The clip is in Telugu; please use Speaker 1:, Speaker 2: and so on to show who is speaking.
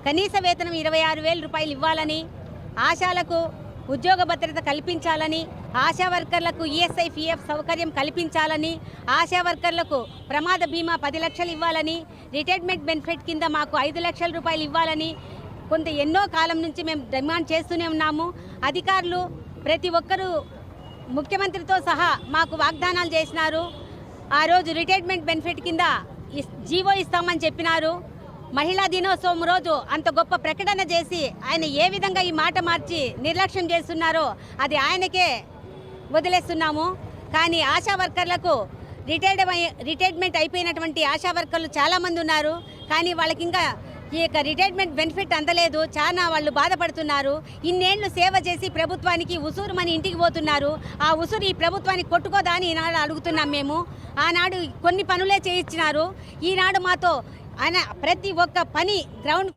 Speaker 1: కనీస వేతనం 26,000 రూపాయలు ఇవ్వాలని, ఆశాలకు ఉద్యోగ భద్రత కల్పించాలని, ఆశా వర్కర్లకు ఈఎస్ఐ పిఎఫ్ సౌకర్యం కల్పించాలని, ఆశా వర్కర్లకు ప్రమాద బీమా 10 లక్షలు ఇవ్వాలని, రిటైర్మెంట్ బెనిఫిట్ కింద మాకు 5 లక్షల రూపాయలు ఇవ్వాలని ఎన్నో కాలం నుంచి మేము డిమాండ్ చేస్తూనే ఉన్నాము. అధికారులు ప్రతి ఒక్కరూ ముఖ్యమంత్రితో సహా మాకు వాగ్దానాలు చేసినారు. ఆ రోజు రిటైర్మెంట్ బెనిఫిట్ కింద జీవో ఇస్తామని చెప్పినారు. మహిళా దినోత్సవం రోజు అంత గొప్ప ప్రకటన చేసి ఆయన ఏ విధంగా ఈ మాట మార్చి నిర్లక్ష్యం చేస్తున్నారో అది ఆయనకే వదిలేస్తున్నాము. కానీ ఆశా వర్కర్లకు రిటైర్మెంట్ అయిపోయినటువంటి ఆశా వర్కర్లు చాలామంది ఉన్నారు. కానీ వాళ్ళకి ఇంకా ఈ యొక్క రిటైర్మెంట్ బెనిఫిట్ అందలేదు. చాలా వాళ్ళు బాధపడుతున్నారు. ఇన్నేళ్లు సేవ చేసి ప్రభుత్వానికి ఉసూరుమని ఇంటికి పోతున్నారు. ఆ ఉసురు ఈ ప్రభుత్వానికి కొట్టుకోదా అని ఈనాడు అడుగుతున్నాం మేము. ఆనాడు కొన్ని పనులే చేయించినారు. ఈనాడు మాతో ఆయన ప్రతి ఒక్క పని గ్రౌండ్